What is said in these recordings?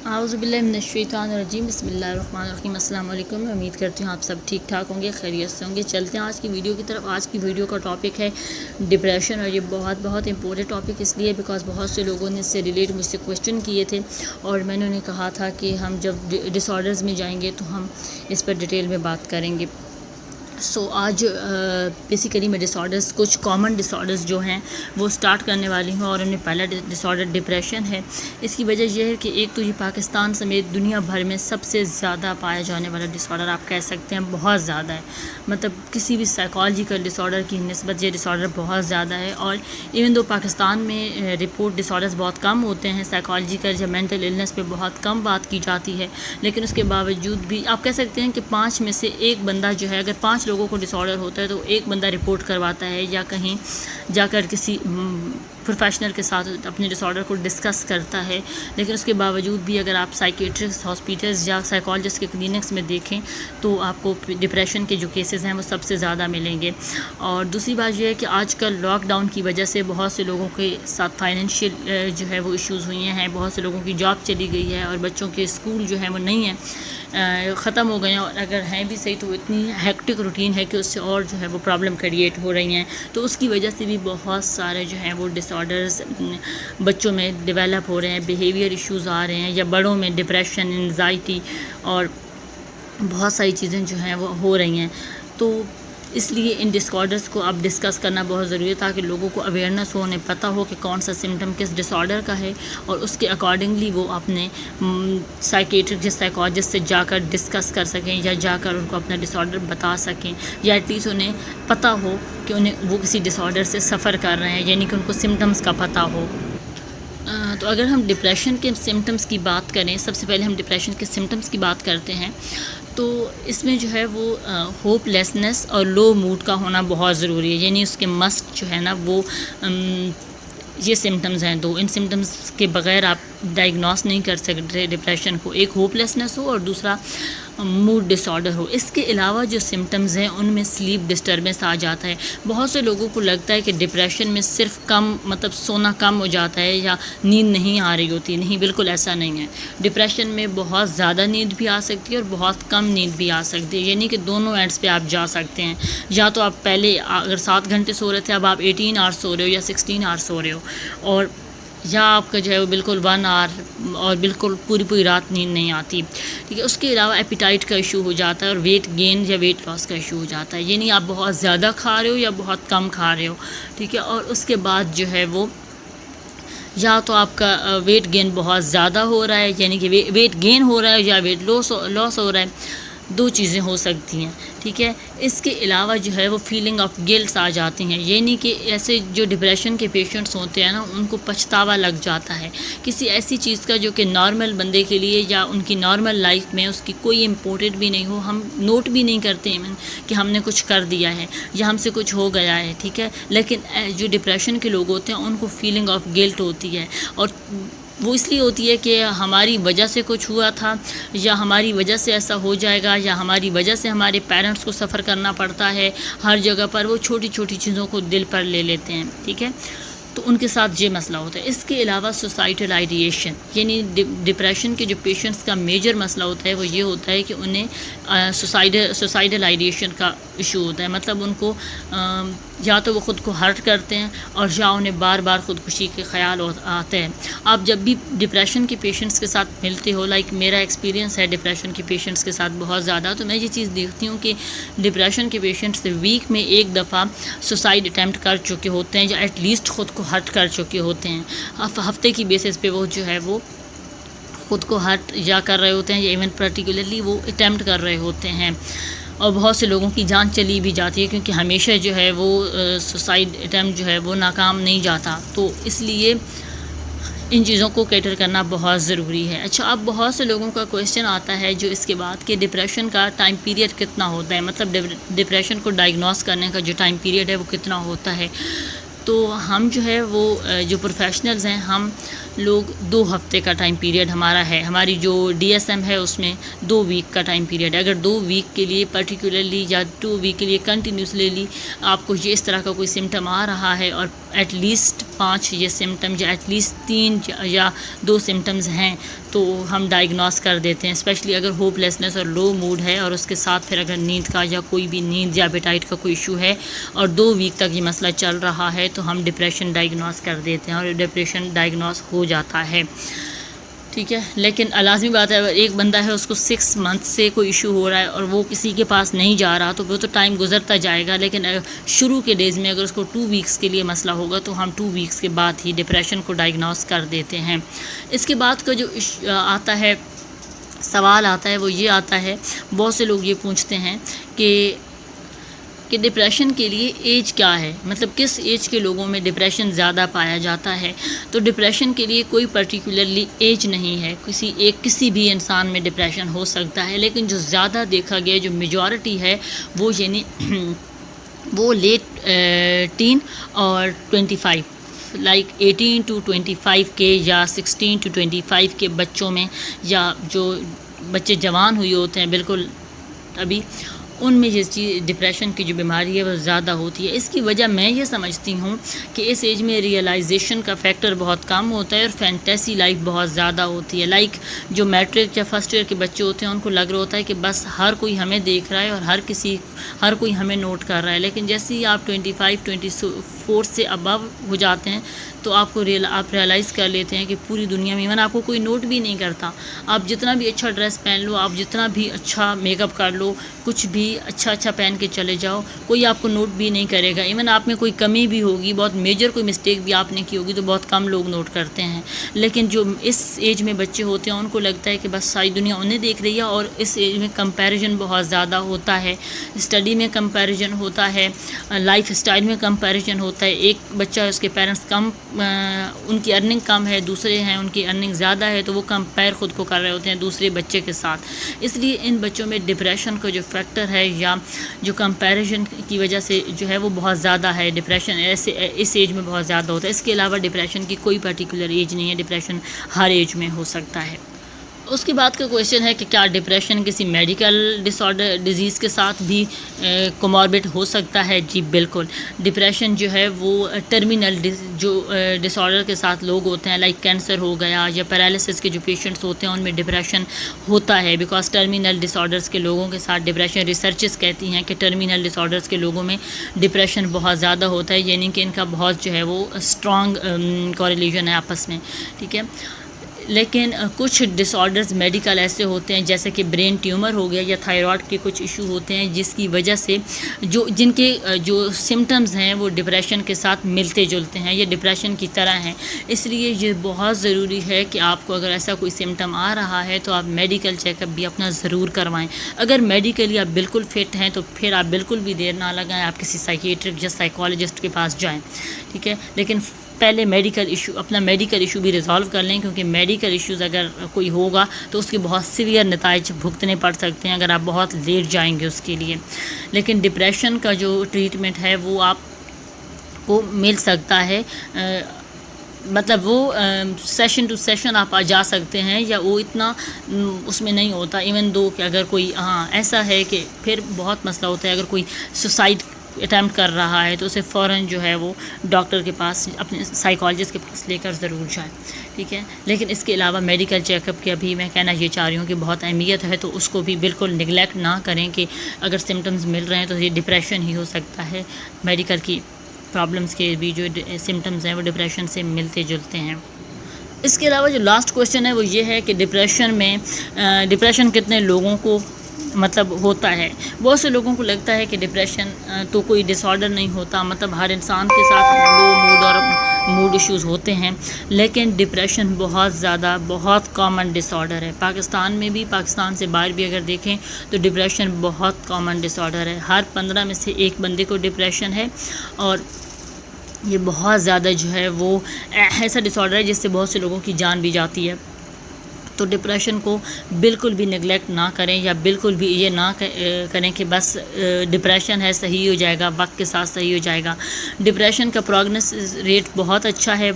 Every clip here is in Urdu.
اعوذ باللہ من الشیطان الرجیم، بسم اللہ الرحمن الرحیم۔ السلام علیکم، امید کرتی ہوں آپ سب ٹھیک ٹھاک ہوں گے، خیریت سے ہوں گے۔ چلتے ہیں آج کی ویڈیو کی طرف۔ آج کی ویڈیو کا ٹاپک ہے ڈپریشن، اور یہ بہت امپورٹنٹ ٹاپک اس لیے بیکاز بہت سے لوگوں نے اس سے ریلیٹ مجھ سے کویشچن کیے تھے، اور میں نے انہیں کہا تھا کہ ہم جب ڈس آرڈرز میں جائیں گے تو ہم اس پر ڈیٹیل میں بات کریں گے۔ آج بیسیکلی میں ڈس آرڈرز، کچھ کامن ڈس آرڈرز جو ہیں وہ سٹارٹ کرنے والی ہوں، اور ان میں پہلا ڈس آرڈر ڈپریشن ہے۔ اس کی وجہ یہ ہے کہ ایک تو یہ پاکستان سمیت دنیا بھر میں سب سے زیادہ پایا جانے والا ڈس آرڈر آپ کہہ سکتے ہیں، بہت زیادہ ہے۔ مطلب کسی بھی سائیکالوجیکل ڈس آرڈر کی نسبت یہ ڈس آرڈر بہت زیادہ ہے، اور ایون دو پاکستان میں رپورٹ ڈس آرڈرز بہت کم ہوتے ہیں، سائیکالوجیکل یا مینٹل النس پہ بہت کم بات کی جاتی ہے، لیکن اس کے باوجود بھی آپ کہہ سکتے ہیں کہ 5 میں سے ایک بندہ جو ہے، اگر 5 لوگوں کو ڈس آرڈر ہوتا ہے تو ایک بندہ رپورٹ کرواتا ہے یا کہیں جا کر کسی پروفیشنل کے ساتھ اپنے ڈس آرڈر کو ڈسکس کرتا ہے۔ لیکن اس کے باوجود بھی اگر آپ سائیکیٹرسٹ ہاسپیٹلز یا سائیکالوجسٹ کے کلینکس میں دیکھیں تو آپ کو ڈپریشن کے جو کیسز ہیں وہ سب سے زیادہ ملیں گے۔ اور دوسری بات یہ ہے کہ آج کل لاک ڈاؤن کی وجہ سے بہت سے لوگوں کے ساتھ فائنینشیل جو ہے وہ ایشوز ہوئی ہیں، بہت سے لوگوں کی جاب چلی گئی ہے، اور بچوں کے اسکول جو ہیں وہ نہیں ہیں، ختم ہو گئے ہیں، اور اگر ہیں بھی صحیح تو اتنی ہیکٹک روٹین ہے کہ اس سے اور جو ہے وہ پرابلم کریٹ ہو رہی ہیں، تو اس کی وجہ سے بھی بہت سارے جو ہیں وہ ڈس آرڈرز بچوں میں ڈیولپ ہو رہے ہیں، بیہیویئر ایشوز آ رہے ہیں، یا بڑوں میں ڈپریشن، انزائٹی اور بہت ساری چیزیں جو ہیں وہ ہو رہی ہیں۔ تو اس لیے ان ڈس آرڈرز کو اب ڈسکس کرنا بہت ضروری ہے، تاکہ لوگوں کو اویئرنیس ہو، انہیں پتہ ہو کہ کون سا سمٹم کس ڈس آرڈر کا ہے، اور اس کے اکارڈنگلی وہ اپنے سائیکیٹرک یا سائیکالوجسٹ سے جا کر ڈسکس کر سکیں، یا جا کر ان کو اپنا ڈس آرڈر بتا سکیں، یا ایٹ لیسٹ انہیں پتہ ہو کہ انہیں وہ کسی ڈس آرڈر سے سفر کر رہے ہیں، یعنی کہ ان کو سمٹمز کا پتہ ہو۔ تو اگر ہم ڈپریشن کے سمٹمز کی بات کریں، سب سے پہلے ہم ڈپریشن کے سمٹمز کی بات کرتے ہیں، تو اس میں جو ہے وہ ہوپ لیسنس اور لو موڈ کا ہونا بہت ضروری ہے، یعنی اس کے مسٹ جو ہے نا وہ یہ سمٹمز ہیں دو۔ ان سمٹمز کے بغیر آپ ڈائگنوس نہیں کر سکتے ڈپریشن کو، ایک ہوپ لیسنس ہو اور دوسرا موڈ ڈس آرڈر ہو۔ اس کے علاوہ جو سمٹمز ہیں ان میں سلیپ ڈسٹربنس آ جاتا ہے۔ بہت سے لوگوں کو لگتا ہے کہ ڈپریشن میں صرف مطلب سونا کم ہو جاتا ہے یا نیند نہیں آ رہی ہوتی، نہیں، بالکل ایسا نہیں ہے۔ ڈپریشن میں بہت زیادہ نیند بھی آ سکتی ہے اور بہت کم نیند بھی آ سکتی ہے، یعنی کہ دونوں اینڈز پہ آپ جا سکتے ہیں۔ یا تو آپ پہلے اگر 7 گھنٹے سو رہے تھے، اب آپ 18 آور سو رہے ہو یا 16 آور سو رہے ہو، اور یا آپ کا جو ہے وہ بالکل 1 آور اور بالکل پوری رات نیند نہیں آتی، ٹھیک ہے۔ اس کے علاوہ ایپیٹائٹ کا ایشو ہو جاتا ہے، اور ویٹ گین یا ویٹ لاس کا ایشو ہو جاتا ہے، یعنی آپ بہت زیادہ کھا رہے ہو یا بہت کم کھا رہے ہو، ٹھیک ہے۔ اور اس کے بعد جو ہے وہ یا تو آپ کا ویٹ گین بہت زیادہ ہو رہا ہے، یعنی کہ ویٹ گین ہو رہا ہے، یا ویٹ لاس ہو رہا ہے، 2 چیزیں ہو سکتی ہیں، ٹھیک ہے۔ اس کے علاوہ جو ہے وہ فیلنگ آف گلٹ آ جاتی ہیں، یعنی کہ ایسے جو ڈپریشن کے پیشنٹس ہوتے ہیں نا، ان کو پچھتاوا لگ جاتا ہے کسی ایسی چیز کا جو کہ نارمل بندے کے لیے یا ان کی نارمل لائف میں اس کی کوئی امپورٹنٹ بھی نہیں ہو، ہم نوٹ بھی نہیں کرتے ایون کہ ہم نے کچھ کر دیا ہے یا ہم سے کچھ ہو گیا ہے، ٹھیک ہے۔ لیکن جو ڈپریشن کے لوگ ہوتے ہیں ان کو فیلنگ آف گلٹ ہوتی ہے، اور وہ اس لیے ہوتی ہے کہ ہماری وجہ سے کچھ ہوا تھا، یا ہماری وجہ سے ایسا ہو جائے گا، یا ہماری وجہ سے ہمارے پیرنٹس کو سفر کرنا پڑتا ہے ہر جگہ پر، وہ چھوٹی چیزوں کو دل پر لے لیتے ہیں، ٹھیک ہے۔ تو ان کے ساتھ یہ مسئلہ ہوتا ہے۔ اس کے علاوہ سوسائٹل آئیڈیشن، یعنی ڈپریشن کے جو پیشنٹس کا میجر مسئلہ ہوتا ہے وہ یہ ہوتا ہے کہ انہیں سوسائٹل آئیڈیشن کا ایشو ہوتا ہے، مطلب ان کو یا تو وہ خود کو ہرٹ کرتے ہیں، اور یا انہیں بار خودکشی کے خیال آتے ہیں۔ آپ جب بھی ڈپریشن کے پیشنٹس کے ساتھ ملتے ہو، لائک میرا ایکسپیرینس ہے ڈپریشن کے پیشنٹس کے ساتھ بہت زیادہ، تو میں یہ چیز دیکھتی ہوں کہ ڈپریشن کے پیشنٹس ویک میں ایک دفعہ سوسائڈ اٹیمپٹ کر چکے ہوتے ہیں، یا ایٹ لیسٹ خود کو ہرٹ کر چکے ہوتے ہیں۔ ہفتے کی بیسس پہ وہ جو ہے وہ خود کو ہرٹ یا کر رہے ہوتے ہیں، یا ایون پرٹیکولرلی وہ اٹیمپٹ کر رہے ہوتے ہیں، اور بہت سے لوگوں کی جان چلی بھی جاتی ہے، کیونکہ ہمیشہ جو ہے وہ سوسائڈ اٹیمپٹ جو ہے وہ ناکام نہیں جاتا، تو اس لیے ان چیزوں کو کیٹر کرنا بہت ضروری ہے۔ اچھا، اب بہت سے لوگوں کا کویشچن آتا ہے جو اس کے بعد کہ ڈپریشن کا ٹائم پیریڈ کتنا ہوتا ہے، مطلب ڈپریشن کو ڈائگنوس کرنے کا جو ٹائم پیریڈ ہے وہ کتنا ہوتا ہے۔ تو ہم جو ہے وہ جو پروفیشنلز ہیں، ہم لوگ 2 ہفتے کا ٹائم پیریڈ ہمارا ہے، ہماری جو DSM ہے اس میں 2 ویک کا ٹائم پیریڈ ہے۔ اگر 2 ویک کے لیے پرٹیکولرلی یا 2 ویک کے لیے کنٹینیوسلی آپ کو یہ اس طرح کا کوئی سمٹم آ رہا ہے، اور ایٹ لیسٹ 5 یہ سمٹم یا ایٹ لیسٹ 3 یا 2 سمٹمز ہیں تو ہم ڈائگنوز کر دیتے ہیں، اسپیشلی اگر ہوپ لیسنس اور لو موڈ ہے اور اس کے ساتھ پھر اگر نیند کا یا کوئی بھی نیند یا ایپیٹائٹ کا کوئی ایشو ہے اور 2 ویک تک یہ مسئلہ چل رہا ہے تو ہم ڈپریشن ڈائگنوز کر دیتے ہیں اور ڈپریشن ڈائگنوز ہو جاتا ہے، ٹھیک ہے۔ لیکن لازمی بات ہے، اگر ایک بندہ ہے اس کو 6 منتھ سے کوئی ایشو ہو رہا ہے اور وہ کسی کے پاس نہیں جا رہا تو وہ تو ٹائم گزرتا جائے گا، لیکن شروع کے ڈیز میں اگر اس کو 2 ویکس کے لیے مسئلہ ہوگا تو ہم 2 ویکس کے بعد ہی ڈپریشن کو ڈائگنوز کر دیتے ہیں۔ اس کے بعد کا جو آتا ہے سوال آتا ہے وہ یہ آتا ہے، بہت سے لوگ یہ پوچھتے ہیں کہ ڈپریشن کے لیے ایج کیا ہے، مطلب کس ایج کے لوگوں میں ڈپریشن زیادہ پایا جاتا ہے۔ تو ڈپریشن کے لیے کوئی پرٹیکولرلی ایج نہیں ہے، کسی بھی انسان میں ڈپریشن ہو سکتا ہے، لیکن جو زیادہ دیکھا گیا جو میجورٹی ہے وہ یعنی وہ لیٹ ٹین اور 25 لائک 18 to 25 کے یا 16 to 25 کے بچوں میں، یا جو بچے جوان ہوئے ہوتے ہیں بالکل ابھی، ان میں یہ چیز ڈپریشن کی جو بیماری ہے وہ زیادہ ہوتی ہے۔ اس کی وجہ میں یہ سمجھتی ہوں کہ اس ایج میں ریئلائزیشن کا فیکٹر بہت کم ہوتا ہے اور فینٹیسی لائف بہت زیادہ ہوتی ہے، لائک جو میٹرک یا فرسٹ ایئر کے بچے ہوتے ہیں ان کو لگ رہا ہوتا ہے کہ بس ہر کوئی ہمیں دیکھ رہا ہے اور ہر کوئی ہمیں نوٹ کر رہا ہے، لیکن جیسے ہی آپ 24 سے ابو ہو جاتے ہیں تو آپ ریئلائز کر لیتے ہیں کہ پوری دنیا میں ایون آپ کو کوئی نوٹ بھی نہیں کرتا، آپ جتنا بھی اچھا ڈریس پہن لو، آپ جتنا بھی اچھا میک اپ کر لو، کچھ بھی اچھا پہن کے چلے جاؤ، کوئی آپ کو نوٹ بھی نہیں کرے گا، ایون آپ میں کوئی کمی بھی ہوگی، بہت میجر کوئی مسٹیک بھی آپ نے کی ہوگی تو بہت کم لوگ نوٹ کرتے ہیں۔ لیکن جو اس ایج میں بچے ہوتے ہیں ان کو لگتا ہے کہ بس ساری دنیا انہیں دیکھ رہی ہے، اور اس ایج میں کمپیریزن بہت زیادہ ہوتا ہے، اسٹڈی میں کمپیریزن ہوتا ہے، لائف اسٹائل میں کمپیریزن ہوتا ہے، ایک بچہ اس کے پیرنٹس ان کی ارننگ کم ہے، دوسرے ہیں ان کی ارننگ زیادہ ہے تو وہ کمپیئر خود کو کر رہے ہوتے ہیں دوسرے بچے کے ساتھ، اس لیے ان بچوں میں ڈپریشن کا جو فیکٹر ہے یا جو کمپیریزن کی وجہ سے جو ہے وہ بہت زیادہ ہے، ڈپریشن اس ایج میں بہت زیادہ ہوتا ہے۔ اس کے علاوہ ڈپریشن کی کوئی پرٹیکولر ایج نہیں ہے، ڈپریشن ہر ایج میں ہو سکتا ہے۔ اس کے بعد کا کویشچن ہے کہ کیا ڈپریشن کسی میڈیکل ڈیزیز کے ساتھ بھی کوموربڈ ہو سکتا ہے؟ جی بالکل، ڈپریشن جو ہے وہ ٹرمینل جو ڈس آرڈر کے ساتھ لوگ ہوتے ہیں، لائک کینسر ہو گیا یا پیرالسس کے جو پیشنٹس ہوتے ہیں ان میں ڈپریشن ہوتا ہے، بیکاز ٹرمینل ڈس آرڈرس کے لوگوں کے ساتھ ڈپریشن، ریسرچز کہتی ہیں کہ ٹرمینل ڈس آرڈرس کے لوگوں میں ڈپریشن بہت زیادہ ہوتا ہے، یعنی کہ ان کا بہت جو ہے وہ اسٹرانگ کوریلیشن ہے آپس میں، ٹھیک ہے۔ لیکن کچھ ڈس آرڈرز میڈیکل ایسے ہوتے ہیں جیسے کہ برین ٹیومر ہو گیا یا تھائرائڈ کے کچھ ایشو ہوتے ہیں جس کی وجہ سے جن کے جو سمٹمز ہیں وہ ڈپریشن کے ساتھ ملتے جلتے ہیں، یہ ڈپریشن کی طرح ہیں، اس لیے یہ بہت ضروری ہے کہ آپ کو اگر ایسا کوئی سمٹم آ رہا ہے تو آپ میڈیکل چیک اپ بھی اپنا ضرور کروائیں۔ اگر میڈیکلی آپ بالکل فٹ ہیں تو پھر آپ بالکل بھی دیر نہ لگائیں، آپ کسی سائیکیٹرک یا سائیکالوجسٹ کے پاس جائیں، ٹھیک ہے۔ لیکن پہلے اپنا میڈیکل ایشو بھی ریزالو کر لیں، کیونکہ میڈیکل ایشوز اگر کوئی ہوگا تو اس کے بہت سیویئر نتائج بھگتنے پڑ سکتے ہیں اگر آپ بہت لیٹ جائیں گے اس کے لیے۔ لیکن ڈپریشن کا جو ٹریٹمنٹ ہے وہ آپ کو مل سکتا ہے، مطلب وہ سیشن ٹو سیشن آپ جا سکتے ہیں، یا وہ اتنا اس میں نہیں ہوتا، ایون دو کہ اگر کوئی ایسا ہے کہ پھر بہت مسئلہ ہوتا ہے، اگر کوئی سوسائڈ اٹیمپٹ کر رہا ہے تو اسے فوراً جو ہے وہ ڈاکٹر کے پاس، اپنے سائیکالوجسٹ کے پاس لے کر ضرور جائیں، ٹھیک ہے۔ لیکن اس کے علاوہ میڈیکل چیک اپ کی ابھی میں کہنا یہ چاہ رہی ہوں کہ بہت اہمیت ہے، تو اس کو بھی بالکل نگلیکٹ نہ کریں کہ اگر سمٹمز مل رہے ہیں تو یہ ڈپریشن ہی ہو سکتا ہے، میڈیکل کی پرابلمس کے بھی جو سمٹمز ہیں وہ ڈپریشن سے ملتے جلتے ہیں۔ اس کے علاوہ جو لاسٹ کویشچن ہے وہ یہ ہے کہ ڈپریشن کتنے لوگوں کو مطلب ہوتا ہے۔ بہت سے لوگوں کو لگتا ہے کہ ڈپریشن تو کوئی ڈس آرڈر نہیں ہوتا، مطلب ہر انسان کے ساتھ لو موڈ اور موڈ ایشوز ہوتے ہیں، لیکن ڈپریشن بہت کامن ڈس آرڈر ہے۔ پاکستان میں بھی، پاکستان سے باہر بھی اگر دیکھیں تو ڈپریشن بہت کامن ڈس آرڈر ہے، ہر 15 میں سے ایک بندے کو ڈپریشن ہے، اور یہ بہت زیادہ جو ہے وہ ایسا ڈس آرڈر ہے جس سے بہت سے لوگوں کی جان بھی جاتی ہے۔ تو ڈپریشن کو بالکل بھی نگلیکٹ نہ کریں، یا بالکل بھی یہ نہ کریں کہ بس ڈپریشن ہے صحیح ہو جائے گا، وقت کے ساتھ صحیح ہو جائے گا۔ ڈپریشن کا پروگنوسس ریٹ بہت اچھا ہے،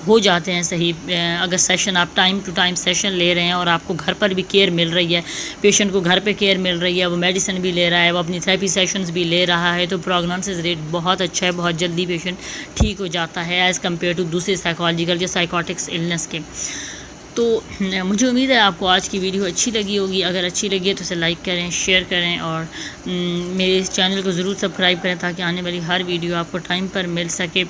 ہو جاتے ہیں صحیح اگر سیشن آپ ٹائم ٹو ٹائم سیشن لے رہے ہیں اور آپ کو گھر پر بھی کیئر مل رہی ہے، پیشنٹ کو گھر پہ کیئر مل رہی ہے، وہ میڈیسن بھی لے رہا ہے، وہ اپنی تھراپی سیشنز بھی لے رہا ہے، تو پروگنوسس ریٹ بہت اچھا ہے، بہت جلدی پیشنٹ ٹھیک ہو جاتا ہے ایز کمپیئر ٹو دوسرے سائیکالوجیکل یا سائیکوٹکس النس کے۔ تو مجھے امید ہے آپ کو آج کی ویڈیو اچھی لگی ہوگی، اگر اچھی لگی ہے تو اسے لائک کریں، شیئر کریں، اور میرے اس چینل کو ضرور سبسکرائب کریں تاکہ آنے والی ہر ویڈیو آپ کو ٹائم پر مل سکے۔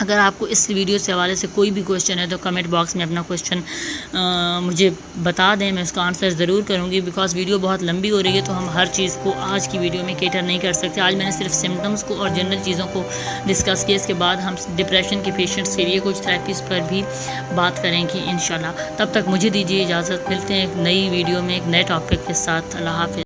اگر آپ کو اس ویڈیو سے حوالے سے کوئی بھی کوشچن ہے تو کمنٹ باکس میں اپنا کوشچن مجھے بتا دیں، میں اس کا آنسر ضرور کروں گی، بیکاز ویڈیو بہت لمبی ہو رہی ہے تو ہم ہر چیز کو آج کی ویڈیو میں کیٹر نہیں کر سکتے۔ آج میں نے صرف سمٹمز کو اور جنرل چیزوں کو ڈسکس کیا، اس کے بعد ہم ڈپریشن کے پیشنٹس کے لیے کچھ تھراپیز پر بھی بات کریں گے انشاءاللہ۔ تب تک مجھے دیجیے اجازت، ملتے ہیں ایک نئی ویڈیو میں ایک نئے ٹاپک کے ساتھ۔ اللہ حافظ۔